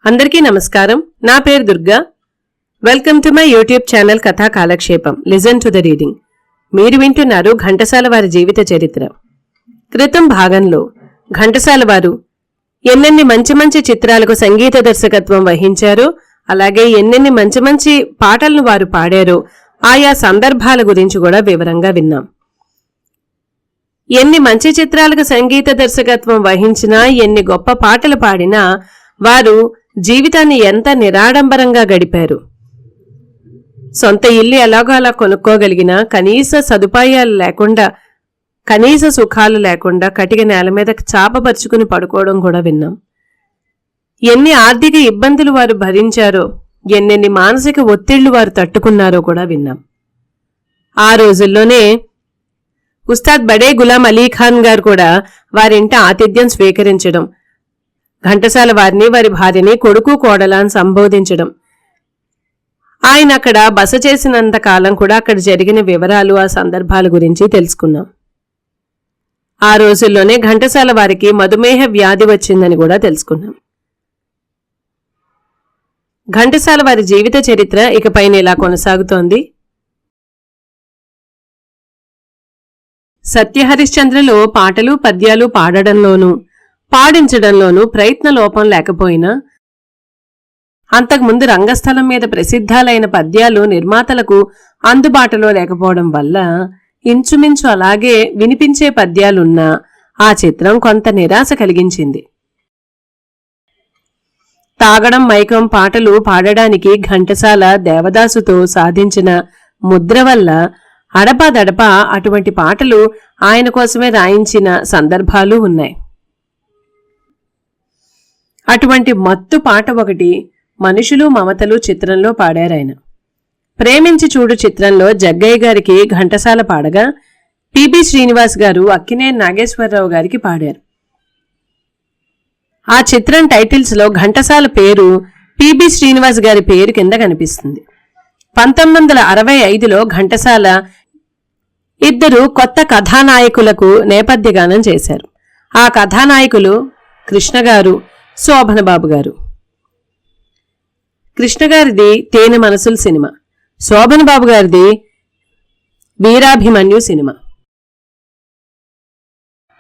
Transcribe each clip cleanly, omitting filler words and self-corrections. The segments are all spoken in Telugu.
అందరికీ నమస్కారం. నా పేరు Durga. Welcome to my YouTube channel కథా కాలక్షేపం. Listen to the reading. మీరు వింటున్నారు ఘంటసాల వారి జీవిత చరిత్ర. క్రితం భాగంలో ఘంటసాల వారు ఎన్నెన్ని మంచి మంచి చిత్రాలకు సంగీత దర్శకత్వం వహించారో, అలాగే ఎన్నెన్ని మంచి మంచి పాటలను వారు పాడారో ఆయా సందర్భాల గురించి కూడా వివరంగా విన్నాం. ఎన్ని మంచి చిత్రాలకు సంగీత దర్శకత్వం వహించినా, ఎన్ని గొప్ప పాటలు పాడినా వారు జీవితాన్ని ఎంత నిరాడంబరంగా గడిపారు. సొంత ఇల్లు ఎలాగో అలా కొనుక్కోగలిగినా కనీస సదుపాయాలు లేకుండా, కనీస సుఖాలు లేకుండా కటిక నేల మీద చాపపరుచుకుని పడుకోవడం కూడా విన్నాం. ఎన్ని ఆర్థిక ఇబ్బందులు వారు భరించారో, ఎన్నెన్ని మానసిక ఒత్తిళ్లు వారు తట్టుకున్నారో కూడా విన్నాం. ఆ రోజుల్లోనే ఉస్తాద్ బడే గులాం అలీఖాన్ గారు కూడా వారింట ఆతిథ్యం స్వీకరించడం, ఘంటసాల వారిని వారి భార్యని కొడుకు కోడలా అని సంబోధించడం, ఆయన అక్కడ బస చేసినంత కాలం కూడా అక్కడ జరిగిన వివరాలు, ఆ సందర్భాల గురించి తెలుసుకున్నాం. ఆ రోజుల్లోనే ఘంటసాల వారికి మధుమేహ వ్యాధి వచ్చిందని కూడా తెలుసుకున్నాం. ఘంటసాల వారి జీవిత చరిత్ర ఇకపైన ఇలా కొనసాగుతోంది. సత్యహరిశ్చంద్రలో పాటలు పద్యాలు పాడడంలోనూ పాడించడంలోనూ ప్రయత్న లోపం లేకపోయినా, అంతకుముందు రంగస్థలం మీద ప్రసిద్ధాలైన పద్యాలు నిర్మాతలకు అందుబాటులో లేకపోవడం వల్ల ఇంచుమించు అలాగే వినిపించే పద్యాలున్నా ఆ చిత్రం కొంత నిరాశ కలిగించింది. తాగడం మైకం పాటలు పాడడానికి ఘంటసాల దేవదాసుతో సాధించిన ముద్ర వల్ల అడపాదడపా అటువంటి పాటలు ఆయన కోసమే రాయించిన సందర్భాలు ఉన్నాయి. అటువంటి మత్తు పాట ఒకటి మనుషులు మమతలు చిత్రంలో పాడారాయన. ప్రేమించి చూడు చిత్రంలో జగ్గయ్య గారికి ఘంటసాల పాడగా, పిబి శ్రీనివాస్ గారు అక్కినేని నాగేశ్వరరావు గారికి పాడారు. ఆ చిత్రం టైటిల్స్ లో ఘంటసాల పేరు పిబి శ్రీనివాస్ గారి పేరు కింద కనిపిస్తుంది. 1965లో ఘంటసాల ఇద్దరు కొత్త కథానాయకులకు నేపథ్యగానం చేశారు. ఆ కథానాయకులు కృష్ణగారు, శోభనబాబు గారు. కృష్ణగారిది తేనె మనసుల సినిమా, శోభనబాబు గారిది వీరాభిమన్యు సినిమా.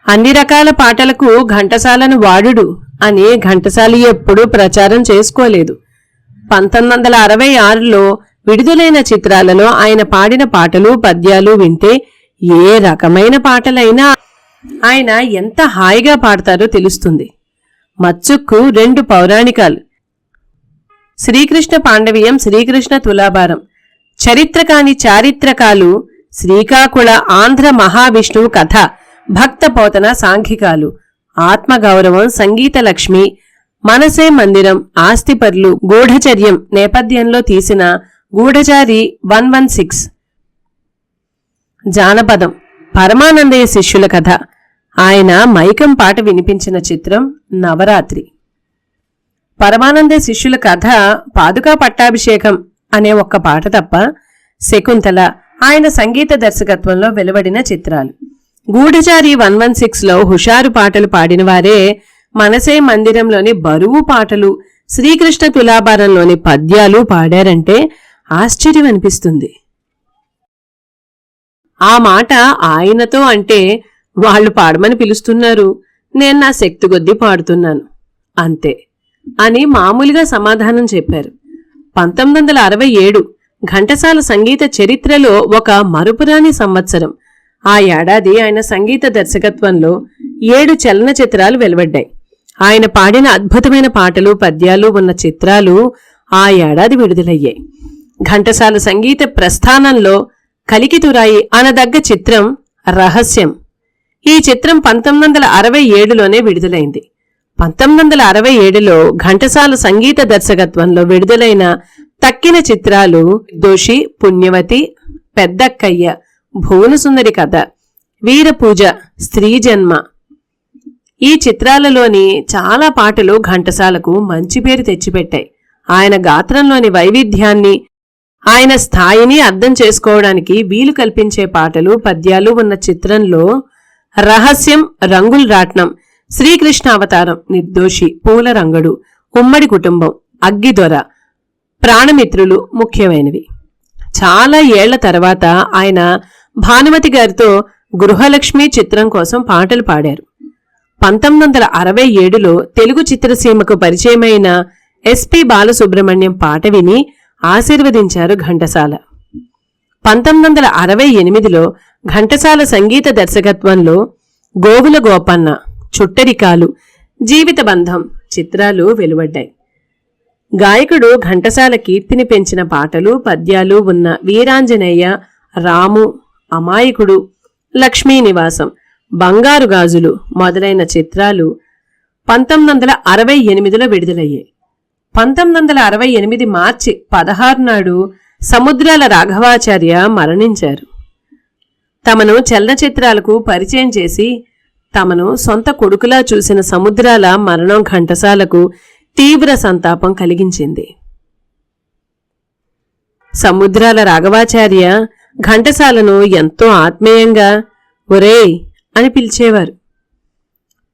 అన్ని రకాల పాటలకు ఘంటసాలను వాడుడు అని ఘంటసాల ఎప్పుడూ ప్రచారం చేసుకోలేదు. 1966లో విడుదలైన చిత్రాలలో ఆయన పాడిన పాటలు పద్యాలు వింటే ఏ రకమైన పాటలైనా ఆయన ఎంత హాయిగా పాడతారో తెలుస్తుంది. మచ్చుక్కు 2 పౌరాణికాలు, శ్రీకృష్ణ పాండవీయం, శ్రీకృష్ణ తులాభారం, చరిత్రకాని చారిత్రకాలు, శ్రీకాకుళ ఆంధ్ర మహావిష్ణువు కథ, భక్త పోతన సాంఘికాలు, ఆత్మగౌరవం, సంగీత లక్ష్మి, మనసే మందిరం, ఆస్తిపర్లు, గూఢచర్యం నేపథ్యంలో తీసిన గూఢచారి 116, జానపదం, పరమానందయ్య శిష్యుల కథ, ఆయన మైకం పాట వినిపించిన చిత్రం నవరాత్రి. పరమానందయ్య శిష్యుల కథ, పాదుకా పట్టాభిషేకం అనే ఒక్క పాట తప్ప శకుంతల ఆయన సంగీత దర్శకత్వంలో వెలువడిన చిత్రాలు. గూఢచారి 116లో హుషారు పాటలు పాడినవారే మనసే మందిరంలోని బరువు పాటలు, శ్రీకృష్ణ తులాభారంలోని పద్యాలు పాడారంటే ఆశ్చర్యం అనిపిస్తుంది. ఆ మాట ఆయనతో అంటే వాళ్ళు పాడమని పిలుస్తున్నారు, నేను నా శక్తి కొద్దీ పాడుతున్నాను అంతే అని మామూలుగా సమాధానం చెప్పారు. 1967 ఘంటసాల సంగీత చరిత్రలో ఒక మరుపురాని సంవత్సరం. ఆ ఏడాది ఆయన సంగీత దర్శకత్వంలో 7 చలనచిత్రాలు వెలువడ్డాయి. ఆయన పాడిన అద్భుతమైన పాటలు పద్యాలు ఉన్న చిత్రాలు ఆ ఏడాది విడుదలయ్యాయి. ఘంటసాల సంగీత ప్రస్థానంలో కలికితురాయి అనదగ్గ చిత్రం రహస్యం. ఈ చిత్రం 1967లోనే విడుదలైంది. 1967లో ఘంటసాల సంగీత దర్శకత్వంలో విడుదలైన తక్కిన చిత్రాలు దోషి, పుణ్యవతి, పెద్దక్కయ్య, భువనసుందరి కథ, వీరపూజ, స్త్రీ జన్మ. ఈ చిత్రాలలోని చాలా పాటలు ఘంటసాలకు మంచి పేరు తెచ్చిపెట్టాయి. ఆయన గాత్రంలోని వైవిధ్యాన్ని, ఆయన స్థాయిని అర్థం చేసుకోవడానికి వీలు కల్పించే పాటలు పద్యాలు ఉన్న చిత్రంలో రహస్యం, రంగుల రాట్నం, శ్రీకృష్ణ అవతారం, నిర్దోషి, పూల రంగడు, ఉమ్మడి కుటుంబం, అగ్గిదొర, ప్రాణమిత్రులు ముఖ్యమైనవి. చాలా ఏళ్ల తర్వాత ఆయన భానుమతి గారితో గృహలక్ష్మి చిత్రం కోసం పాటలు పాడారు. 1967లో తెలుగు చిత్రసీమకు పరిచయమైన ఎస్పి బాలసుబ్రహ్మణ్యం పాట విని ఆశీర్వదించారు ఘంటసాల. 1968లో ఘంటసాల సంగీత దర్శకత్వంలో గోవుల గోపన్న, చుట్టరికాలు, జీవిత బంధం చిత్రాలు వెలువడ్డాయి. గాయకుడు ఘంటసాల కీర్తిని పెంచిన పాటలు, పద్యాలు ఉన్న వీరాంజనేయ, రాము, అమాయకుడు, లక్ష్మీ నివాసం, బంగారు గాజులు మొదలైన చిత్రాలు 1968లో విడుదలయ్యాయి. 1968 మార్చి 16 నాడు సముద్రాల రాఘవాచార్య మరణించారు. తమను చలనచిత్రాలకు పరిచయం చేసి తమను సొంత కొడుకులా చూసిన సముద్రాల మరణం ఘంటసాలకు తీవ్ర సంతాపం కలిగించింది. సముద్రాల రాఘవాచార్య ఘంటసాలను ఎంతో ఆత్మీయంగా ఒరేయ్ అని పిలిచేవారు.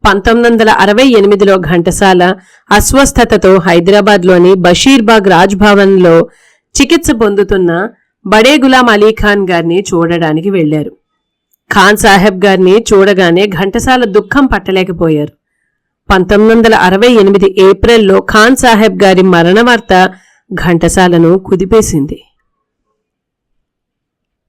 1968లో ఘంటసాల అస్వస్థతతో హైదరాబాద్లోని బషీర్బాగ్ రాజ్భవన్లో చికిత్స పొందుతున్న బడే గులాం అలీఖాన్ గారిని చూడడానికి వెళ్లారు. ఖాన్ సాహెబ్ గారిని చూడగానే ఘంటసాల దుఃఖం పట్టలేకపోయారు. 1968 ఏప్రిల్లో ఖాన్ సాహెబ్ గారి మరణ వార్త ఘంటసాలను కుదిపేసింది.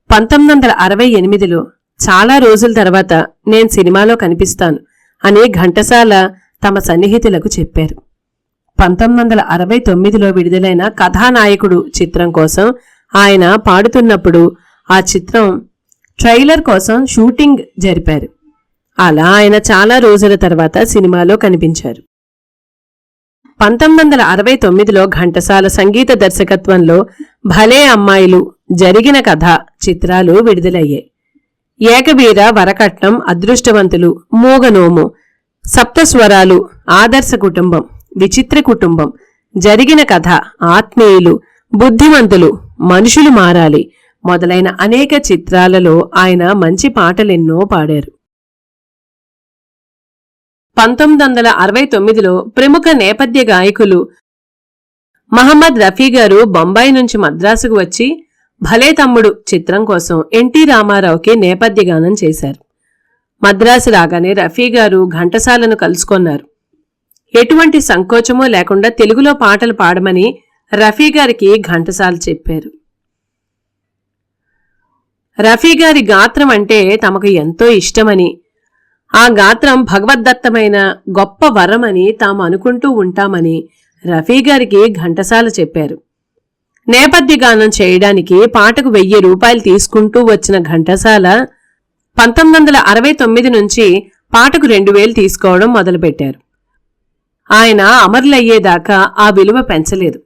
1968లో చాలా రోజుల తర్వాత నేను సినిమాలో కనిపిస్తాను అని ఘంటసాల తమ సన్నిహితులకు చెప్పారు. 1969లో విడుదలైన కథానాయకుడు చిత్రం కోసం ఆయన పాడుతున్నప్పుడు ఆ చిత్రం ట్రైలర్ కోసం షూటింగ్ జరిపారు. అలా ఆయన చాలా రోజుల తర్వాత సినిమాలో కనిపించారు. 1969లో ఘంటసాల సంగీత దర్శకత్వంలో భలే అమ్మాయిలు, జరిగిన కథ చిత్రాలు విడుదలయ్యాయి. ఏకవీర, వరకట్నం, అదృష్టవంతులు, మూగనోము, సప్తస్వరాలు, ఆదర్శ కుటుంబం, విచిత్ర కుటుంబం, జరిగిన కథ, ఆత్మీయులు, బుద్ధిమంతులు, మనుషులు మారాలి మొదలైన అనేక చిత్రాలలో ఆయన మంచి పాటలెన్నో పాడారు. 1969లో ప్రముఖ నేపథ్య గాయకులు మహమ్మద్ రఫీ గారు బొంబాయి నుంచి మద్రాసుకు వచ్చి భలే తమ్ముడు చిత్రం కోసం ఎన్టీ రామారావుకి నేపథ్య గానం చేశారు. మద్రాసు రాగానే రఫీ గారు ఘంటసాలను కలుసుకొన్నారు. ఎటువంటి సంకోచమూ లేకుండా తెలుగులో పాటలు పాడమని రఫీ గారికి ఘంటసాల చెప్పారు. రఫీ గారి గాత్రం అంటే తమకు ఎంతో ఇష్టమని, ఆ గాత్రం భగవద్దత్తమైన గొప్ప వరమని తాము అనుకుంటూ ఉంటామని రఫీ గారికి ఘంటసాల చెప్పారు. నేపథ్య గానం చేయడానికి పాటకు 1000 రూపాయలు తీసుకుంటూ వచ్చిన ఘంటసాల 1969 నుంచి పాటకు 2000 తీసుకోవడం మొదలుపెట్టారు. ఆయన అమరులయ్యేదాకా ఆ విలువ పెంచలేదు.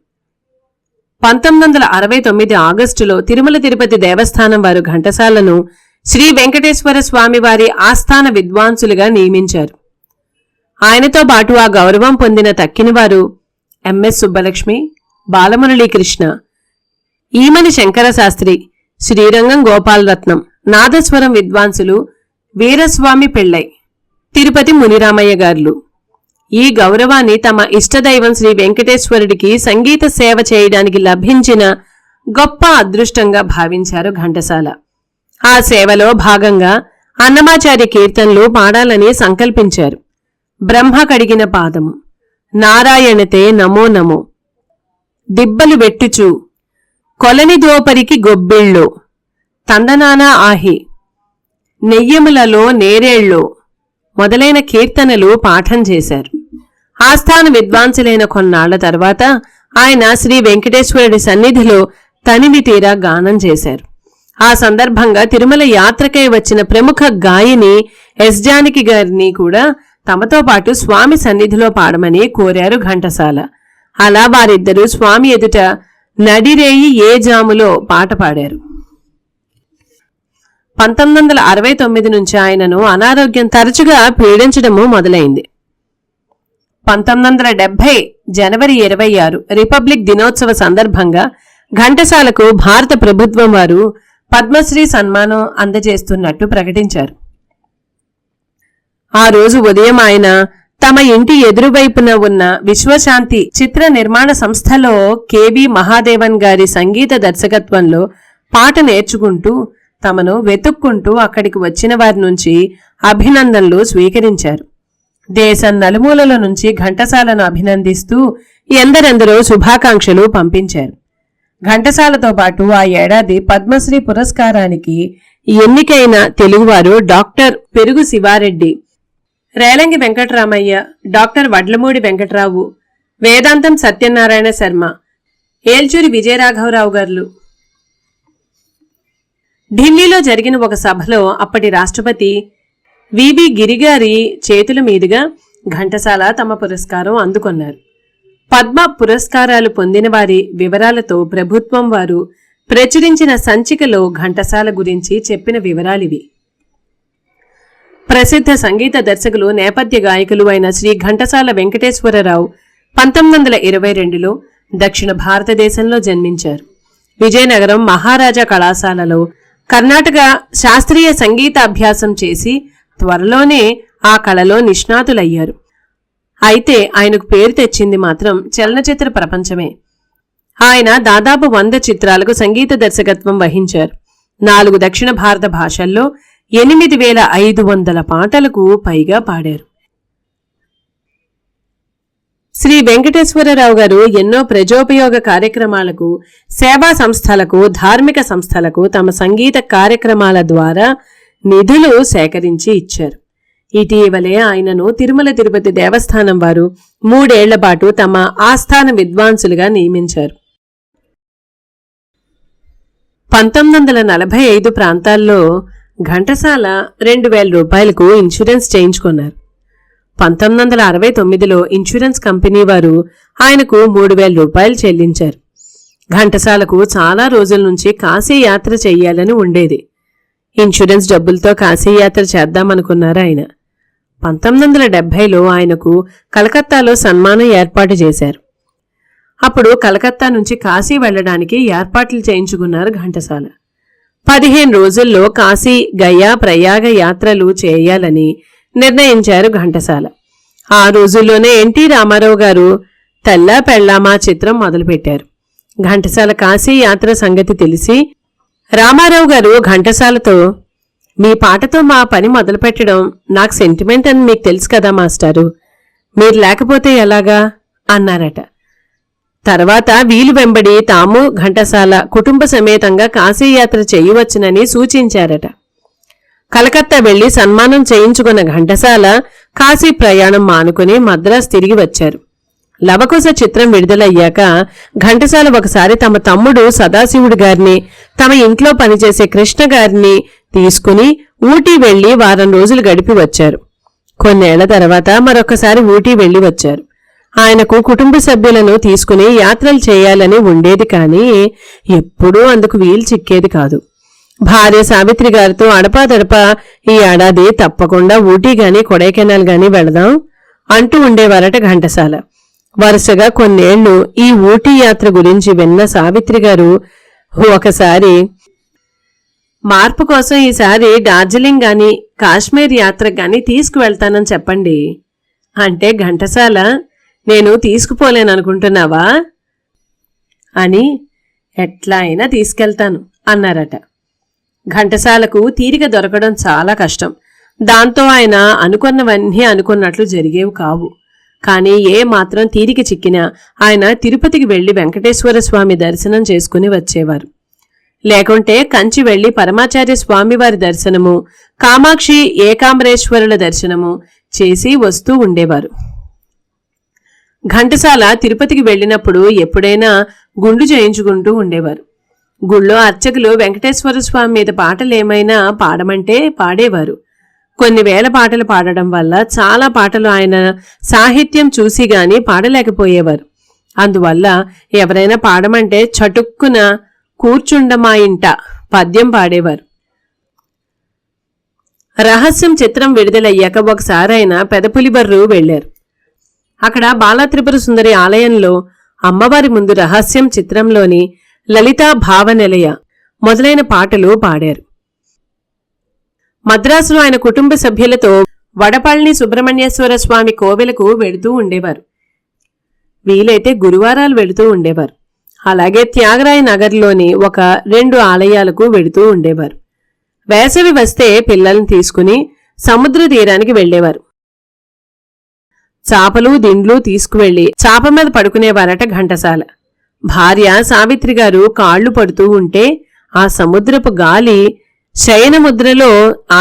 1969 ఆగస్టులో తిరుమల తిరుపతి దేవస్థానం వారు ఘంటసాలను శ్రీ వెంకటేశ్వర స్వామివారి ఆస్థాన విద్వాంసులుగా నియమించారు. ఆయనతో పాటు ఆ గౌరవం పొందిన తక్కినవారు ఎంఎస్ సుబ్బలక్ష్మి, బాలమురళీకృష్ణ, ఈమని శంకరశాస్త్రి, శ్రీరంగం గోపాలరత్నం, నాదస్వరం విద్వాంసులు వీరస్వామి పెళ్ళై, తిరుపతి మునిరామయ్య గారులు. ఈ గౌరవాన్ని తమ ఇష్టదైవం శ్రీ వెంకటేశ్వరుడికి సంగీత సేవ చేయడానికి లభించిన గొప్ప అదృష్టంగా భావించారు ఘంటసాల. ఆ సేవలో భాగంగా అన్నమాచార్య కీర్తనలు పాడాలని సంకల్పించారు. బ్రహ్మ కడిగిన పాదము, నారాయణతే నమో నమో, దిబ్బలు వెట్టుచు, కొలని దోపరికి గొబ్బిళ్ళో, తందనానా ఆహి, నెయ్యములలో నేరేళ్ళో మొదలైన కీర్తనలు పాఠం చేశారు. ఆస్థాన విద్వాంసులైన కొన్నాళ్ల తర్వాత ఆయన శ్రీ వెంకటేశ్వరుడి సన్నిధిలో తనివి తీరా గానం చేశారు. ఆ సందర్భంగా తిరుమల యాత్రకై వచ్చిన ప్రముఖ గాయని ఎస్ జానకి గారిని కూడా తమతో పాటు స్వామి సన్నిధిలో పాడమని కోరారు ఘంటసాల. అలా వారిద్దరూ స్వామి ఎదుట నడిరేయి ఏ జాములో పాట పాడారు. 1969 నుంచి ఆయనను అనారోగ్యం తరచుగా పీడించడము మొదలైంది. 1970 జనవరి 26 రిపబ్లిక్ దినోత్సవ సందర్భంగా ఘంటసాలకు భారత ప్రభుత్వం వారు పద్మశ్రీ సన్మానం అందజేస్తున్నట్టు ప్రకటించారు. ఆ రోజు ఉదయం ఆయన తమ ఇంటి ఎదురువైపున ఉన్న విశ్వశాంతి చిత్ర నిర్మాణ సంస్థలో కెవి మహాదేవన్ గారి సంగీత దర్శకత్వంలో పాట నేర్చుకుంటూ తమను వెతుక్కుంటూ అక్కడికి వచ్చిన వారి నుంచి అభినందనలు స్వీకరించారు. దేశం నలుమూలల నుంచి ఘంటసాలను అభినందిస్తూ ఎందరెందరో శుభాకాంక్షలు పంపించారు. ఘంటసాలతో పాటు ఆ ఏడాది పద్మశ్రీ పురస్కారానికి ఎన్నికైన తెలుగువారు డాక్టర్ పెరుగు శివారెడ్డి, రేలంగి వెంకటరామయ్య, డాక్టర్ వడ్లమూడి వెంకట్రావు, వేదాంతం సత్యనారాయణ శర్మ, ఏల్చూరి విజయరాఘవరావు గారు. ఢిల్లీలో జరిగిన ఒక సభలో అప్పటి రాష్ట్రపతి విబి గిరిగారి చేతుల మీదుగా ఘంటసాల తమ పురస్కారం అందుకొన్నారు. పద్మ పురస్కారాలు పొందిన వారి వివరాలతో ప్రభుత్వం వారు ప్రచురించిన సంచికలో ఘంటసాల గురించి చెప్పిన వివరాలివి. ప్రసిద్ధ సంగీత దర్శకులు, నేపథ్య గాయకులు అయిన శ్రీ ఘంటసాల వెంకటేశ్వరరావు 1922లో దక్షిణ భారతదేశంలో జన్మించారు. విజయనగరం మహారాజా కళాశాలలో కర్ణాటక శాస్త్రీయ సంగీత అభ్యాసం చేసి త్వరలోనే ఆ కళలో నిష్ణాతులయ్యారు. అయితే ఆయనకు పేరు తెచ్చింది మాత్రం చలనచిత్ర ప్రపంచమే. ఆయన దాదాపు 100 చిత్రాలకు సంగీత దర్శకత్వం వహించారు. 4 దక్షిణ భారత భాషల్లో 8500 పాటలకు పైగా పాడారు. శ్రీ వెంకటేశ్వరరావు గారు ఎన్నో ప్రజోపయోగ కార్యక్రమాలకు, సేవా సంస్థలకు, ధార్మిక సంస్థలకు తమ సంగీత కార్యక్రమాల ద్వారా నిధులు సేకరించి ఇచ్చారు. ఇటీవలే ఆయనను తిరుమల తిరుపతి దేవస్థానం వారు 3 ఏళ్ల పాటు తమ ఆస్థాన విద్వాంసులుగా నియమించారు. 1945 ప్రాంతాల్లో ఘంటసాల 2000 రూపాయలకు ఇన్సూరెన్స్ చేయించుకున్నారు. 1969లో ఇన్సూరెన్స్ కంపెనీ వారు ఆయనకు 3000 రూపాయలు చెల్లించారు. ఘంటసాలకు చాలా రోజుల నుంచి కాశీ యాత్ర చెయ్యాలని ఉండేది. ఇన్సూరెన్స్ డబ్బులతో కాశీ యాత్ర చేద్దామనుకున్నారు ఆయన. 1970లో ఆయనకు కలకత్తాలో సన్మానం ఏర్పాటు చేశారు. అప్పుడు కలకత్తా నుంచి కాశీ వెళ్లడానికి ఏర్పాట్లు చేయించుకున్నారు ఘంటసాల. 15 రోజుల్లో కాశీ, గయా, ప్రయాగ యాత్రలు చేయాలని నిర్ణయించారు ఘంటసాల. ఆ రోజుల్లోనే ఎన్టీ రామారావు గారు తల్లా పెళ్ళామా చిత్రం మొదలుపెట్టారు. ఘంటసాల కాశీ యాత్ర సంగతి తెలిసి రామారావు గారు ఘంటసాలతో, మీ పాటతో మా పని మొదలుపెట్టడం నాకు సెంటిమెంట్ అని మీకు తెలుసు కదా మాస్టారు, మీరు లేకపోతే ఎలాగా అన్నారట. తర్వాత వీలు వెంబడి తాము ఘంటసాల కుటుంబ సమేతంగా కాశీయాత్ర చేయవచ్చునని సూచించారట. కలకత్తా వెళ్లి సన్మానం చేయించుకున్న ఘంటసాల కాశీ ప్రయాణం మానుకుని మద్రాస్ తిరిగి వచ్చారు. లవకుశ చిత్రం విడుదలయ్యాక ఘంటసాల ఒకసారి తమ తమ్ముడు సదాశివుడు గారిని, తమ ఇంట్లో పనిచేసే కృష్ణ గారిని తీసుకుని ఊటీ వెళ్లి వారం రోజులు గడిపి వచ్చారు. కొన్నేళ్ల తర్వాత మరొకసారి ఊటీ వెళ్లి వచ్చారు. ఆయనకు కుటుంబ సభ్యులను తీసుకుని యాత్రలు చేయాలని ఉండేది, కానీ ఎప్పుడూ అందుకు వీలు చిక్కేది కాదు. భార్య సావిత్రి గారితో అడపాదడపా ఈ ఏడాది తప్పకుండా ఊటీ గాని కొడైకెనాల్ గాని వెళదాం అంటూ ఉండేవారట ఘంటసాల. వరుసగా కొన్నేళ్లు ఈ ఊటీ యాత్ర గురించి విన్న సావిత్రి గారు ఒకసారి, మార్పు కోసం ఈసారి డార్జిలింగ్ గాని కాశ్మీర్ యాత్ర గాని తీసుకువెళ్తానని చెప్పండి అంటే ఘంటసాల, నేను తీసుకుపోలేననుకుంటున్నావా అని, ఎట్లా అయినా తీసుకెళ్తాను అన్నారట. ఘంటసాలకు తీరిక దొరకడం చాలా కష్టం. దాంతో ఆయన అనుకున్నవన్నీ అనుకున్నట్లు జరిగేవి కావు. కానీ ఏ మాత్రం తీరిక చిక్కినా ఆయన తిరుపతికి వెళ్లి వెంకటేశ్వర స్వామి దర్శనం చేసుకుని వచ్చేవారు. లేకుంటే కంచి వెళ్లి పరమాచార్య స్వామివారి దర్శనము, కామాక్షి ఏకాంబరేశ్వరుల దర్శనము చేసి వస్తూ ఉండేవారు. ఘంటసాల తిరుపతికి వెళ్లినప్పుడు ఎప్పుడైనా గుండు చేయించుకుంటూ ఉండేవారు. గుళ్ళో అర్చకులు వెంకటేశ్వర స్వామి మీద పాటలేమైనా పాడమంటే పాడేవారు. కొన్ని వేల పాటలు పాడడం వల్ల చాలా పాటలు ఆయన సాహిత్యం చూసి గాని పాడలేకపోయేవారు. అందువల్ల ఎవరైనా పాడమంటే చటుక్కున కూర్చుండమా ఇంట పద్యం పాడేవారు. రహస్యం చిత్రం విడుదలయ్యాక ఒకసారి ఆయన పెదపులిబర్రు వెళ్లారు. అక్కడ బాలత్రిపుర సుందరి ఆలయంలో అమ్మవారి ముందు రహస్యం చిత్రంలోని లలితా భావనిలయ మొదలైన పాటలు పాడారు. మద్రాసులో ఆయన కుటుంబ సభ్యులతో వడపళని సుబ్రహ్మణ్యేశ్వర స్వామి కోవెలకు వెళుతూ ఉండేవారు. వీలైతే గురువారాలు వెళుతూ ఉండేవారు. అలాగే త్యాగరాయ నగర్లోని 1-2 ఆలయాలకు వెళుతూ ఉండేవారు. వేసవి వస్తే పిల్లల్ని తీసుకుని సముద్ర తీరానికి వెళ్లేవారు. చాపలు దిండ్లు తీసుకువెళ్లి చాప మీద పడుకునేవారట ఘంటసాల. భార్య సావిత్రి గారు కాళ్లు పడుతూ ఉంటే ఆ సముద్రపు గాలి శయనముద్రలో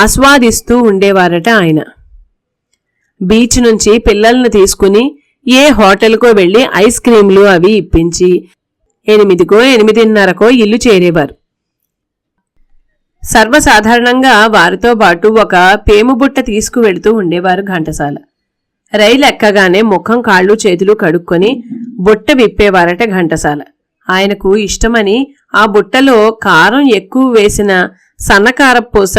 ఆస్వాదిస్తూ ఉండేవారట ఆయన. బీచ్ నుంచి పిల్లల్ని తీసుకుని ఏ హోటల్కో వెళ్లి ఐస్ క్రీంలు అవి ఇప్పించి 8-8:30కో ఇల్లు చేరేవారు. సర్వసాధారణంగా వారితో పాటు ఒక పేముబుట్ట తీసుకువెళుతూ ఉండేవారు ఘంటసాల. రైలు ఎక్కగానే ముఖం కాళ్ళు చేతులు కడుక్కొని బుట్ట విప్పేవారట ఘంటసాల. ఆయనకు ఇష్టమని ఆ బుట్టలో కారం ఎక్కువ వేసిన సన్నకారపూస,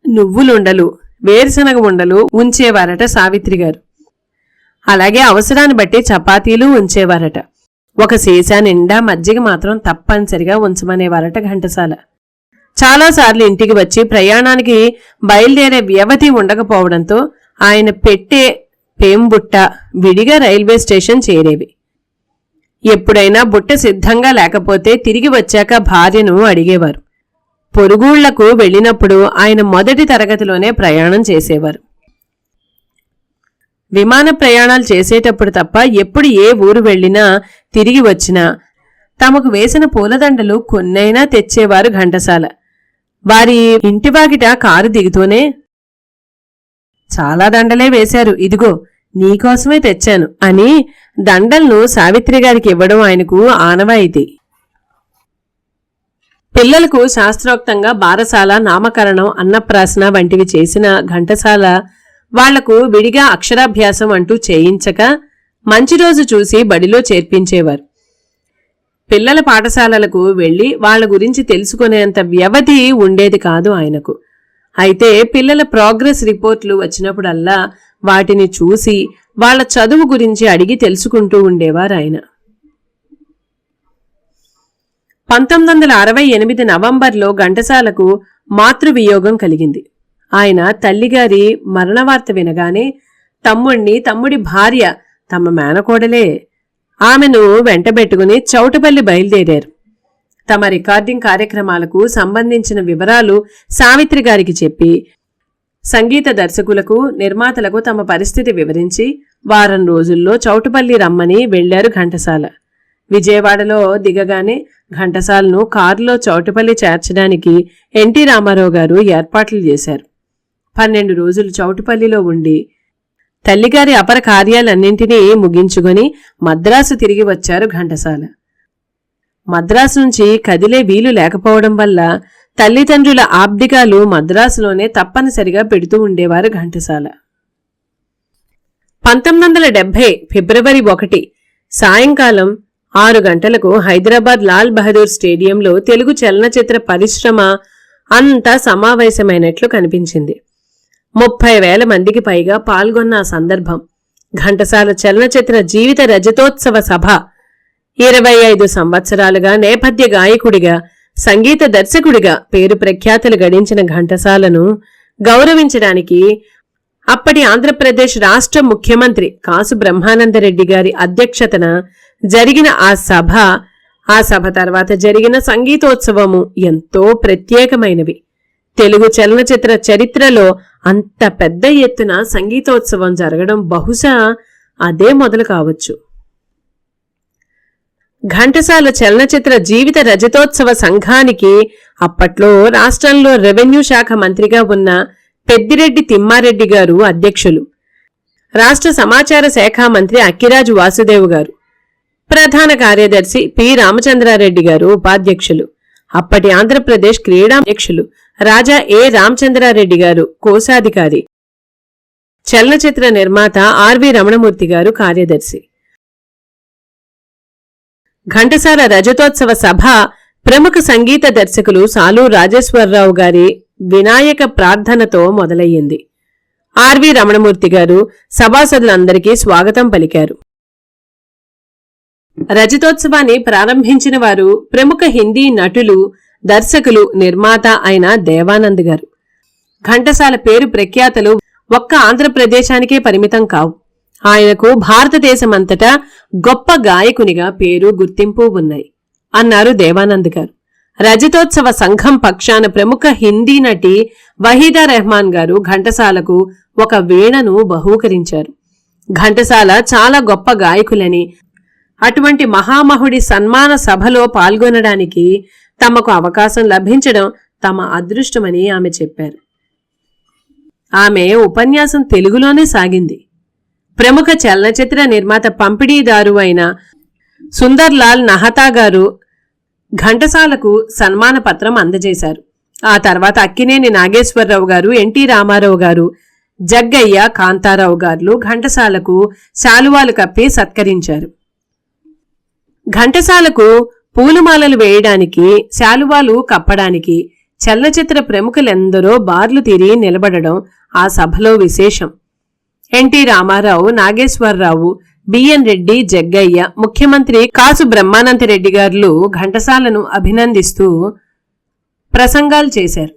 నువ్వులుండలు, వేరుశనగ ఉండలు ఉంచేవారట సావిత్రి గారు. అలాగే అవసరాన్ని బట్టి చపాతీలు ఉంచేవారట. ఒక సీసా నిండా మజ్జిగ మాత్రం తప్పనిసరిగా ఉంచమనేవారట ఘంటసాల. చాలాసార్లు ఇంటికి వచ్చి ప్రయాణానికి బయలుదేరే వ్యవధి ఉండకపోవడంతో ఆయన పెట్టే పేంబుట్ట విడిగా రైల్వే స్టేషన్ చేరేవి. ఎప్పుడైనా బుట్ట సిద్ధంగా లేకపోతే తిరిగి వచ్చాక భార్యను అడిగేవారు. పొరుగుళ్లకు వెళ్లినప్పుడు ఆయన మొదటి తరగతిలోనే ప్రయాణం చేసేవారు. విమాన ప్రయాణాలు చేసేటప్పుడు తప్ప ఎప్పుడు ఏ ఊరు వెళ్లినా తిరిగి వచ్చినా తమకు వేసిన పూలదండలు కొన్నైనా తెచ్చేవారు ఘంటసాల. వారి ఇంటివాకిట కారు దిగుతూనే, చాలా దండలే వేశారు, ఇదిగో నీకోసమే తెచ్చాను అని దండలను సావిత్రి గారికి ఇవ్వడం ఆయనకు ఆనవాయితీ. పిల్లలకు శాస్త్రోక్తంగా బారసాల, నామకరణం, అన్నప్రాసన వంటివి చేసిన ఘంటసాల వాళ్లకు విడిగా అక్షరాభ్యాసం అంటూ చేయించక మంచి రోజు చూసి బడిలో చేర్పించేవారు. పిల్లల పాఠశాలలకు వెళ్లి వాళ్ల గురించి తెలుసుకునేంత వ్యవధి ఉండేది కాదు ఆయనకు. అయితే పిల్లల ప్రోగ్రెస్ రిపోర్ట్లు వచ్చినప్పుడల్లా వాటిని చూసి వాళ్ల చదువు గురించి అడిగి తెలుసుకుంటూ ఉండేవారు ఆయన. 1968 నవంబర్లో ఘంటసాలకు మాతృవియోగం కలిగింది. ఆయన తల్లిగారి మరణవార్త వినగానే తమ్ముడి భార్య, తమ మేనకోడలే, ఆమెను వెంటబెట్టుకుని చౌటపల్లి బయలుదేరారు. తమ రికార్డింగ్ కార్యక్రమాలకు సంబంధించిన వివరాలు సావిత్రి గారికి చెప్పి సంగీత దర్శకులకు, నిర్మాతలకు తమ పరిస్థితి వివరించి వారం రోజుల్లో చౌటపల్లి రమ్మని వెళ్లారు ఘంటసాల. విజయవాడలో దిగగానే ఘంటసాలను కారులో చౌటపల్లి చేర్చడానికి ఎన్టీ రామారావు గారు ఏర్పాట్లు చేశారు. 12 రోజులు చౌటపల్లిలో ఉండి తల్లిగారి అపర కార్యాలన్నింటినీ ముగించుకొని మద్రాసు తిరిగి వచ్చారు ఘంటసాల. మద్రాసు నుంచి కదిలే వీలు లేకపోవడం వల్ల తల్లిదండ్రుల ఆబ్దికాలు మద్రాసులోనే తప్పనిసరిగా పెడుతూ ఉండేవారు ఘంటసాల. 1970 ఫిబ్రవరి 1 సాయంకాలం 6 గంటలకు హైదరాబాద్ లాల్ బహదూర్ స్టేడియంలో తెలుగు చలనచిత్ర పరిశ్రమ అంతా సమావేశమైనట్లు కనిపించింది. 30,000 మందికి పైగా పాల్గొన్న ఆ సందర్భం ఘంటసాల చలనచిత్ర జీవిత రజతోత్సవ సభ. 25 సంవత్సరాలుగా నేపథ్య గాయకుడిగా, సంగీత దర్శకుడిగా పేరు ప్రఖ్యాతులు గడించిన ఘంటసాలను గౌరవించడానికి అప్పటి ఆంధ్రప్రదేశ్ రాష్ట్ర ముఖ్యమంత్రి కాసు బ్రహ్మానందరెడ్డి గారి అధ్యక్షతన జరిగిన ఆ సభ తర్వాత జరిగిన సంగీతోత్సవము ఎంతో ప్రత్యేకమైనవి. తెలుగు చలనచిత్ర చరిత్రలో అంత పెద్ద ఎత్తున సంగీతోత్సవం జరగడం బహుశా అదే మొదలు కావచ్చు. ఘంటసాల చలనచిత్ర జీవిత రజతోత్సవ సంఘానికి అప్పట్లో రాష్ట్రంలో రెవెన్యూ శాఖ మంత్రిగా ఉన్న పెద్దిరెడ్డి తిమ్మారెడ్డి గారు అధ్యక్షులు, రాష్ట్ర సమాచార శాఖ మంత్రి అక్కిరాజు వాసుదేవ్ గారు, ప్రధాన కార్యదర్శి పి రామచంద్రారెడ్డి గారు ఉపాధ్యక్షులు, అప్పటి ఆంధ్రప్రదేశ్ క్రీడా అధ్యక్షులు రాజా ఏ రామచంద్రారెడ్డి గారు కోశాధికారి, చలనచిత్ర నిర్మాత ఆర్వి రమణమూర్తి గారు కార్యదర్శి. ఘంటసాల రజతోత్సవ సభ ప్రముఖ సంగీత దర్శకులు సాలూ రాజేశ్వరరావు గారి వినాయక ప్రార్థనతో మొదలయ్యింది. ఆర్వి రమణమూర్తి గారు సభాసదులందరికీ స్వాగతం పలికారు. రజతోత్సవాన్ని ప్రారంభించిన వారు ప్రముఖ హిందీ నటులు, దర్శకులు, నిర్మాత అయిన దేవానంద్ గారు. ఘంటసాల పేరు ప్రఖ్యాతలు ఒక్క ఆంధ్రప్రదేశానికే పరిమితం కావు. ఆయనకు భారతదేశమంతటా గొప్ప గాయకునిగా పేరు గుర్తింపు ఉన్నాయి అన్నారు దేవానంద్ గారు. రజతోత్సవ సంఘం పక్షాన ప్రముఖ హిందీ నటి వహీదా రెహమాన్ గారు ఘంటసాలకు ఒక వీణను బహూకరించారు. ఘంటసాల చాలా గొప్ప గాయకులని, అటువంటి మహామహుడి సన్మాన సభలో పాల్గొనడానికి తమకు అవకాశం లభించడం తమ అదృష్టమని ఆమె చెప్పారు. ఆమె ఉపన్యాసం తెలుగులోనే సాగింది. ప్రముఖ చలనచిత్ర నిర్మాత పంపిణీదారు అయిన సుందర్లాల్ నహతా గారు ఘంటసాలకు సన్మాన పత్రం అందజేశారు. ఆ తర్వాత అక్కినేని నాగేశ్వరరావు గారు, ఎన్టీ రామారావు గారు, జగ్గయ్య, కాంతారావు గారు ఘంటసాలకు శాలువాలు కప్పి సత్కరించారు. ఘంటసాలకు పూలమాలలు వేయడానికి, శాలువాలు కప్పడానికి చలనచిత్ర ప్రముఖులెందరో బార్లు తీరి నిలబడడం ఆ సభలో విశేషం. ఎన్టీ రామారావు, నాగేశ్వరరావు, బిఎన్ రెడ్డి, జగ్గయ్య, ముఖ్యమంత్రి కాసు బ్రహ్మానందరెడ్డి గారు ఘంటసాలను అభినందిస్తూ ప్రసంగాలు చేశారు.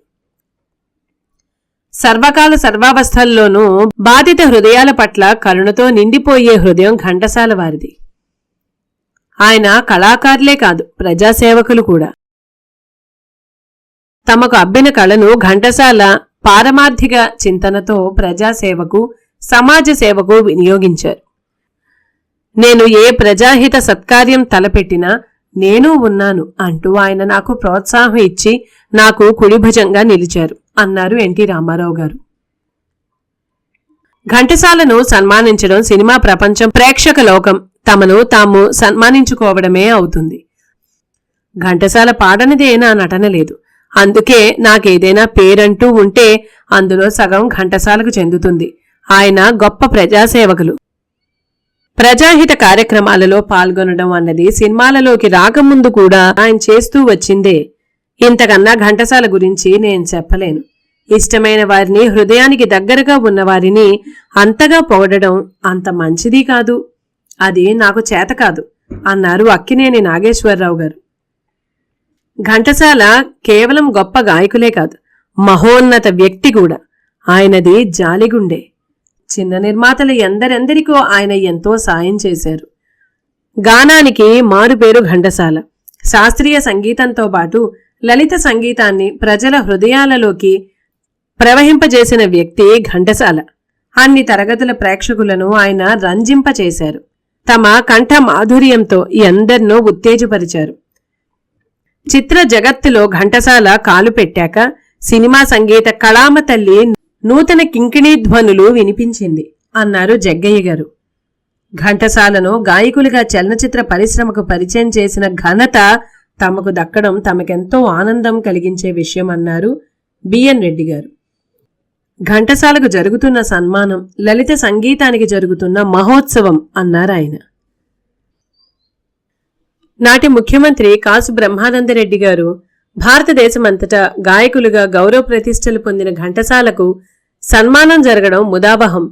సర్వకాల సర్వావస్థల్లోనూ బాధిత హృదయాల పట్ల కరుణతో నిండిపోయే హృదయం ఘంటసాల వారిది. ఆయన కళాకారులే కాదు, ప్రజాసేవకులు కూడా. తమకు అబ్బిన కళను ఘంటసాల పారమార్థిక చింతనతో ప్రజాసేవకు, సమాజ సేవకు వినియోగించారు. నేను ఏ ప్రజాహిత సత్కార్యం తలపెట్టినా నేనూ ఉన్నాను అంటూ ఆయన నాకు ప్రోత్సాహం ఇచ్చి నాకు కుడిభుజంగా నిలిచారు అన్నారు ఎన్టీ రామారావు గారు. ఘంటసాలను సన్మానించడం సినిమా ప్రపంచం, ప్రేక్షక లోకం తమను తాము సన్మానించుకోవడమే అవుతుంది. ఘంటసాల పాడనిదే నా నటన లేదు. అందుకే నాకేదైనా పేరంటూ ఉంటే అందులో సగం ఘంటసాలకు చెందుతుంది. ఆయన గొప్ప ప్రజాసేవకులు. ప్రజాహిత కార్యక్రమాలలో పాల్గొనడం అన్నది సినిమాలలోకి రాకముందు కూడా ఆయన చేస్తూ వచ్చిందే. ఇంతకన్నా ఘంటసాల గురించి నేను చెప్పలేను. ఇష్టమైన వారిని, హృదయానికి దగ్గరగా ఉన్నవారిని అంతగా పొగడడం అంత మంచిది కాదు. అది నాకు చేత కాదు అన్నారు అక్కినేని నాగేశ్వరరావు గారు. ఘంటసాల కేవలం గొప్ప గాయకులే కాదు, మహోన్నత వ్యక్తి కూడా. ఆయనది జాలిగుండే. చిన్న నిర్మాతలు ఎందరెందరికో ఆయన ఎంతో సాయం చేశారు. గానానికి మారుపేరు ఘంటసాల. శాస్త్రీయ సంగీతంతో పాటు లలిత సంగీతాన్ని ప్రజల హృదయాలలోకి ప్రవహింపజేసిన వ్యక్తి ఘంటసాల. అన్ని తరగతుల ప్రేక్షకులను ఆయన రంజింపచేశారు. తమ కంఠ మాధుర్యంతో ఎందరినో ఉత్తేజపరిచారు. చిత్ర జగత్తులో ఘంటసాల కాలు పెట్టాక సినిమా సంగీత కళామ తల్లి నూతన కింకిణీ ధ్వనులు వినిపించింది అన్నారు జగ్గయ్య గారు. ఘంటసాలను గాయకులుగా చలనచిత్ర పరిశ్రమకు పరిచయం చేసిన ఘనత తమకు దక్కడం తమకెంతో ఆనందం కలిగించే విషయం అన్నారు బిఎన్ రెడ్డి గారు. ఘంటసాలకు జరుగుతున్న సన్మానం లలిత సంగీతానికి జరుగుతున్న మహోత్సవం అన్నారు ఆయన. నాటి ముఖ్యమంత్రి కాసు బ్రహ్మానందరెడ్డి గారు భారతదేశమంతటా గాయకులుగా గౌరవ ప్రతిష్టలు పొందిన ఘంటసాలకు సన్మానం జరగడం ముదావహం.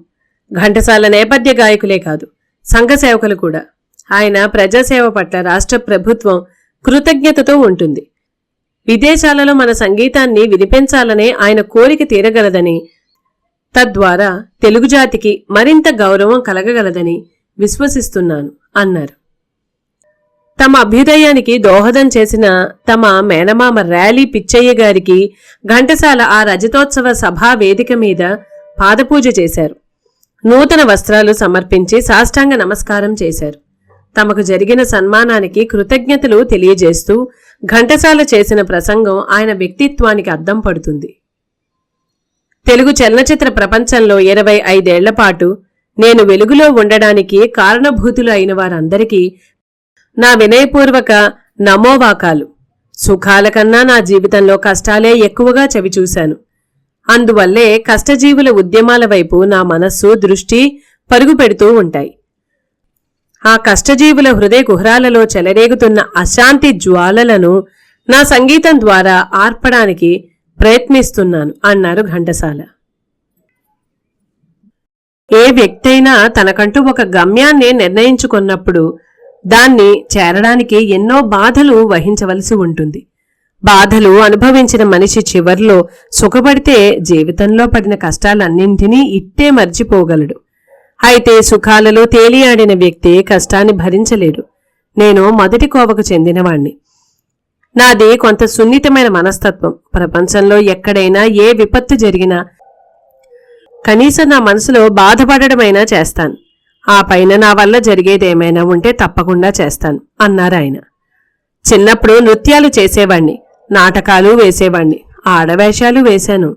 ఘంటసాల నేపథ్య గాయకులే కాదు, సంఘ సేవకులు కూడా. ఆయన ప్రజాసేవ పట్ల రాష్ట్ర ప్రభుత్వం కృతజ్ఞతతో ఉంటుంది. విదేశాలలో మన సంగీతాన్ని వినిపించాలనే ఆయన కోరిక తీరగలదని, తద్వారా తెలుగు జాతికి మరింత గౌరవం కలగగలదని విశ్వసిస్తున్నాను అన్నారు. తమ అభ్యుదయానికి దోహదం చేసిన తమ మేనమామ ర్యాలీ పిచ్చయ్య గారికి ఘంటసాల ఆ రజతోత్సవ సభా వేదిక మీద పాదపూజ చేశారు. నూతన వస్త్రాలు సమర్పించి సాష్టాంగ నమస్కారం చేశారు. తమకు జరిగిన సన్మానానికి కృతజ్ఞతలు తెలియజేస్తూ ఘంటసాల చేసిన ప్రసంగం ఆయన వ్యక్తిత్వానికి అద్దం పడుతుంది. తెలుగు చలనచిత్ర ప్రపంచంలో 25 ఏళ్ల పాటు నేను వెలుగులో ఉండడానికి కారణభూతులు అయిన వారందరికీ నా వినయపూర్వక నమోవాకాలు. సుఖాల కన్నా నా జీవితంలో కష్టాలే ఎక్కువగా చవిచూశాను. అందువల్లే కష్టజీవుల ఉద్యమాల వైపు నా మనస్సు, దృష్టి పరుగు పెడుతూ ఉంటాయి. ఆ కష్టజీవుల హృదయ కుహరాలలో చెలరేగుతున్న అశాంతి జ్వాలలను నా సంగీతం ద్వారా ఆర్పడానికి ప్రయత్నిస్తున్నాను అన్నారు ఘంటసాల. ఏ వ్యక్తైనా తనకంటూ ఒక గమ్యాన్ని నిర్ణయించుకున్నప్పుడు దాన్ని చేరడానికి ఎన్నో బాధలు వహించవలసి ఉంటుంది. బాధలు అనుభవించిన మనిషి చివర్లో సుఖపడితే జీవితంలో పడిన కష్టాలన్నింటినీ ఇట్టే మర్చిపోగలడు. అయితే సుఖాలలో తేలియాడిన వ్యక్తి కష్టాన్ని భరించలేడు. నేను మొదటి కోవకు చెందినవాణ్ణి. నాది కొంత సున్నితమైన మనస్తత్వం. ప్రపంచంలో ఎక్కడైనా ఏ విపత్తు జరిగినా కనీసం నా మనసులో బాధపడడమైనా చేస్తాను. ఆ పైన నా వల్ల జరిగేదేమైనా ఉంటే తప్పకుండా చేస్తాను అన్నారాయన. చిన్నప్పుడు నృత్యాలు చేసేవాణ్ణి, నాటకాలు వేసేవాణ్ణి, ఆడవేషాలు వేశాను.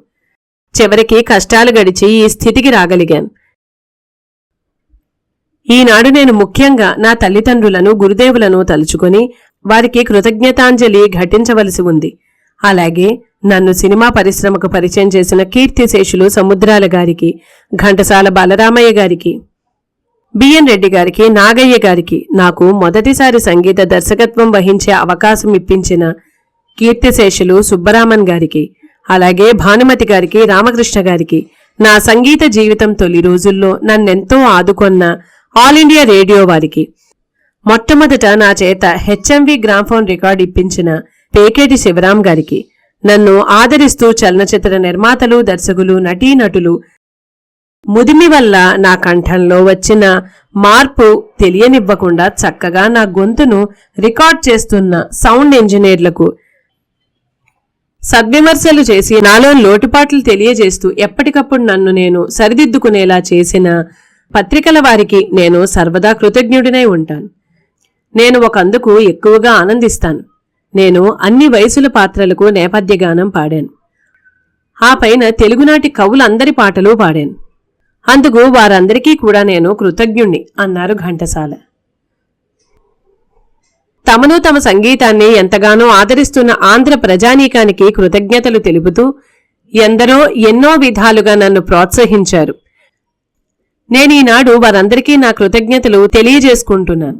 చివరికి కష్టాలు గడిచి ఈ స్థితికి రాగలిగాను. ఈనాడు నేను ముఖ్యంగా నా తల్లిదండ్రులను, గురుదేవులను తలుచుకొని వారికి కృతజ్ఞతాంజలి ఘటించవలసి ఉంది. అలాగే నన్ను సినిమా పరిశ్రమకు పరిచయం చేసిన కీర్తిశేషులు సముద్రాల గారికి, ఘంటసాల బాలరామయ్య గారికి, బిఎన్ రెడ్డి గారికి, నాగయ్య గారికి, నాకు మొదటిసారి సంగీత దర్శకత్వం వహించే అవకాశం ఇప్పించిన కీర్తిశేషులు సుబ్బరామన్ గారికి, అలాగే భానుమతి గారికి, రామకృష్ణ గారికి, నా సంగీత జీవితం తొలి రోజుల్లో నన్నెంతో ఆదుకొన్న ఆల్ ఇండియా రేడియో వారికి, మొట్టమొదట నా చేత హెచ్ఎంవి గ్రామ్ఫోన్ రికార్డు ఇప్పించిన పేకేటి శివరాం గారికి, నన్ను ఆదరిస్తూ చలనచిత్ర నిర్మాతలు, దర్శకులు, నటీనటులు ముదిమి వల్ల నా కంఠంలో వచ్చిన మార్పు తెలియనివ్వకుండా చక్కగా నా గొంతును రికార్డ్ చేస్తున్న సౌండ్ ఇంజనీర్లకు, సద్విమర్శలు చేసి నాలో లోటుపాట్లు తెలియజేస్తూ ఎప్పటికప్పుడు నన్ను నేను సరిదిద్దుకునేలా చేసిన పత్రికల వారికి నేను సర్వదా కృతజ్ఞుడినై ఉంటాను. నేను ఒకందుకు ఎక్కువగా ఆనందిస్తాను. నేను అన్ని వయసుల పాత్రలకు నేపథ్యగానం పాడాను. ఆ పైన తెలుగునాటి కవులందరి పాటలు పాడాను. అందుకు వారందరికీ కూడా నేను కృతజ్ఞుణ్ణి అన్నారు ఘంటసాల. తమను తమ సంగీతాన్ని ఎంతగానో ఆదరిస్తున్న ఆంధ్ర ప్రజానీకానికి కృతజ్ఞతలు తెలుపుతూ ఎందరో ఎన్నో విధాలుగా నన్ను ప్రోత్సహించారు. నేనీనాడు వారందరికీ నా కృతజ్ఞతలు తెలియజేసుకుంటున్నాను.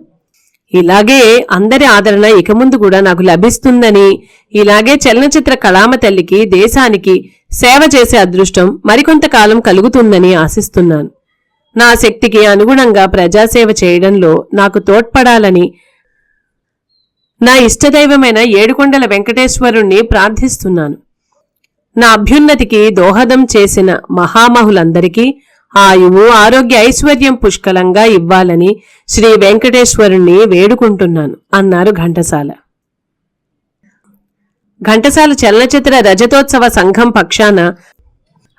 ఇలాగే అందరి ఆదరణ ఇక ముందు కూడా నాకు లభిస్తుందని, ఇలాగే చలనచిత్ర కళామ తల్లికి, దేశానికి సేవ చేసే అదృష్టం మరికొంతకాలం కలుగుతుందని ఆశిస్తున్నాను. నా శక్తికి అనుగుణంగా ప్రజాసేవ చేయడంలో నాకు తోడ్పడాలని నా ఇష్టదైవమైన ఏడుకొండల వెంకటేశ్వరుణ్ణి ప్రార్థిస్తున్నాను. నా అభ్యున్నతికి దోహదం చేసిన మహామహులందరికీ ఆయువు, ఆరోగ్య, ఐశ్వర్యం పుష్కలంగా ఇవ్వాలని శ్రీ వెంకటేశ్వరుణ్ణి వేడుకుంటున్నాను అన్నారు ఘంటసాల. ఘంటసాల చలనచిత్ర రజతోత్సవ సంఘం పక్షాన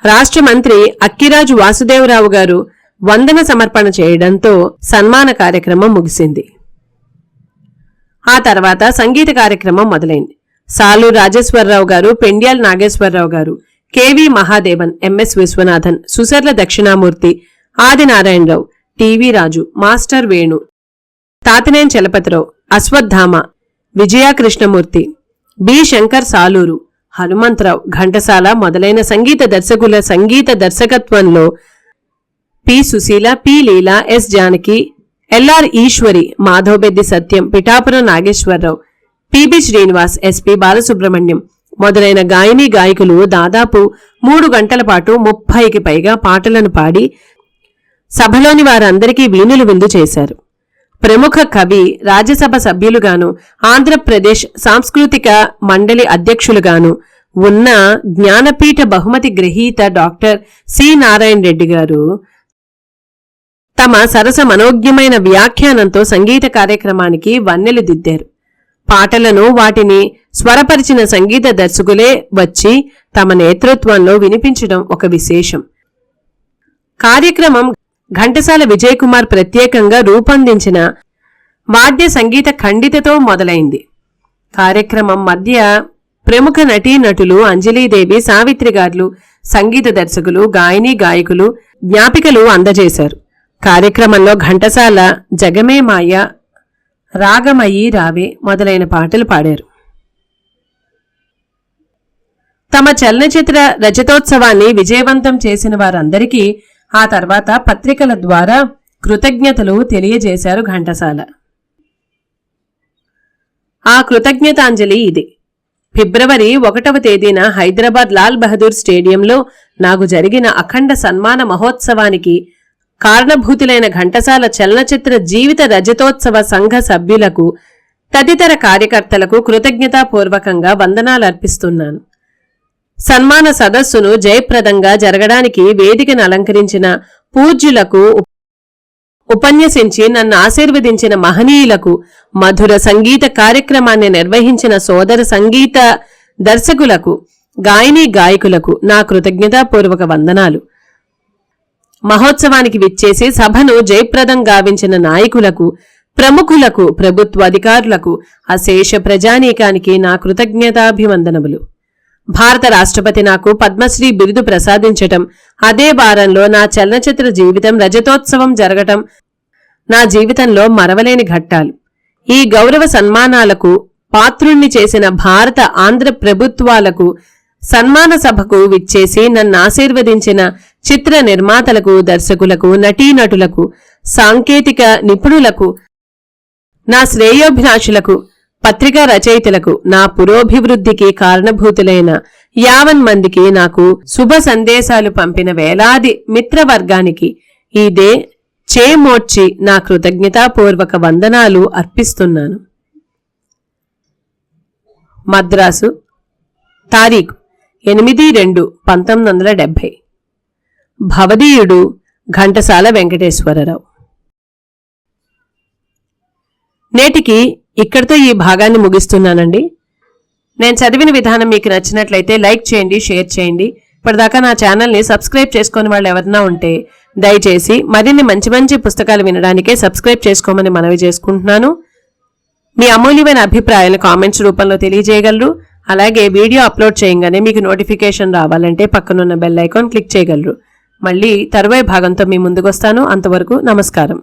రాష్ట్ర మంత్రి అక్కిరాజు వాసుదేవరావు గారు వందన సమర్పణ చేయడంతో సన్మాన కార్యక్రమం ముగిసింది. ఆ తర్వాత సంగీత కార్యక్రమం మొదలైంది. సాలు రాజేశ్వరరావు గారు, పెండ్యాల్ నాగేశ్వరరావు గారు, KV Mahadevan, MS Viswanathan, Susarla Dakshinamurthy, Adinarayanarao, TV Raju, master Venu, Tatineni Chalapathirao, Ashwatthama, Vijaya Krishnamurthy, B Shankar Saluru, Hanumantharao, Ghantasala మొదలైన సంగీత దర్శకుల సంగీత దర్శకత్వంలో P Susheela, P Leela, S Janaki, LR Eswari, Madhavapeddi Satyam, Pithapuram Nageswararao, PB Srinivas, SP Balasubrahmanyam మొదలైన గాయనీ గాయకులు దాదాపు 3 గంటల పాటు 30కి పైగా పాటలను పాడి సభలోని వారందరికీ వీణులు విందు చేశారు. ప్రముఖ కవి, రాజ్యసభ సభ్యులుగాను, ఆంధ్రప్రదేశ్ సాంస్కృతిక మండలి అధ్యక్షులుగాను ఉన్న జ్ఞానపీఠ బహుమతి గ్రహీత డాక్టర్ సి నారాయణ రెడ్డి గారు తమ సరస మనోజ్ఞమైన వ్యాఖ్యానంతో సంగీత కార్యక్రమానికి వన్నెలు దిద్దారు. పాటలను, వాటిని స్వరపరిచిన సంగీత దర్శకులే వచ్చి తమ నేతృత్వంలో వినిపించడం ఒక విశేషం. కార్యక్రమం ఘంటసాల విజయ్ కుమార్ ప్రత్యేకంగా రూపొందించిన వాద్య సంగీత ఖండితతో మొదలైంది. కార్యక్రమం మధ్య ప్రముఖ నటీనటులు అంజలీదేవి, సావిత్రి గారు, సంగీత దర్శకులు, గాయనీ గాయకులు జ్ఞాపికలు అందజేశారు. కార్యక్రమంలో ఘంటసాల జగమే మాయ, రాగమయీ రావే మొదలైన పాటలు పాడారు. తమ చలనచిత్ర రజతోత్సవాన్ని విజయవంతం చేసిన వారందరికీ ఆ తర్వాత పత్రికల ద్వారా కృతజ్ఞతలు తెలియజేశారు ఘంటసాల. ఆ కృతజ్ఞతాంజలి ఇది. ఫిబ్రవరి 1వ తేదీన హైదరాబాద్ లాల్ బహదూర్ స్టేడియంలో నాకు జరిగిన అఖండ సన్మాన మహోత్సవానికి కారణభూతులైన ఘంటసాల చలనచిత్ర జీవిత రజతోత్సవ సంఘ సభ్యులకు తదితర కార్యకర్తలకు కృతజ్ఞతాపూర్వకంగా వందనాలర్పిస్తున్నాను. సన్మాన సదస్సును జయప్రదంగా జరగడానికి వేదికను అలంకరించిన పూజ్యులకు, ఉపన్యసించి నన్ను ఆశీర్వదించిన మహనీయులకు, మధుర సంగీత కార్యక్రమాన్ని నిర్వహించిన సోదర సంగీత దర్శకులకు, గాయనీ గాయకులకు నా కృతజ్ఞతాపూర్వక వందనాలు. మహోత్సవానికి విచ్చేసి సభను జయప్రదం గావించిన నాయకులకు, ప్రముఖులకు, ప్రభుత్వ అధికారులకు, అశేష ప్రజానీకానికి నా కృతజ్ఞతాభివందనములు. భారత రాష్ట్రపతి నాకు పద్మశ్రీ బిరుదు ప్రసాదించటం, అదే వారంలో నా చలనచిత్ర జీవితం రజతోత్సవం జరగటం నా జీవితంలో మరవలేని ఘట్టాలు. ఈ గౌరవ సన్మానాలకు పాత్రుణ్ణి చేసిన భారత, ఆంధ్ర ప్రభుత్వాలకు, సన్మాన సభకు విచ్చేసి నన్ను ఆశీర్వదించిన చిత్ర నిర్మాతలకు, దర్శకులకు, నటీనటులకు, సాంకేతిక నిపుణులకు, నా శ్రేయోభిలాషులకు, పత్రికా రచయితలకు, నా పురోభివృద్ధికి కారణభూతులైన 50 మందికి, నాకు శుభ సందేశాలు పంపిన వేలాది మిత్రవర్గానికి ఇదే చేమోడ్చి నా కృతజ్ఞతాపూర్వక వందనాలు అర్పిస్తున్నాను. మద్రాసు, తారీఖు 8/2/1970. భవదీయుడు ఘంటసాల వెంకటేశ్వరరావు. నేటికి ఇక్కడితో ఈ భాగాన్ని ముగిస్తున్నానండి. నేను చదివిన విధానం మీకు నచ్చినట్లయితే లైక్ చేయండి, షేర్ చేయండి. ఇప్పటిదాకా నా ఛానల్ని సబ్స్క్రైబ్ చేసుకుని వాళ్ళు ఎవరన్నా ఉంటే దయచేసి మరిన్ని మంచి మంచి పుస్తకాలు వినడానికే సబ్స్క్రైబ్ చేసుకోమని మనవి చేసుకుంటున్నాను. మీ అమూల్యమైన అభిప్రాయాలు కామెంట్స్ రూపంలో తెలియజేయగలరు. అలాగే వీడియో అప్లోడ్ చేయగానే మీకు నోటిఫికేషన్ రావాలంటే పక్కనున్న బెల్ ఐకాన్ క్లిక్ చేయగలరు. మళ్ళీ తరువాయి భాగంతో మీ ముందుకొస్తాను. అంతవరకు నమస్కారం.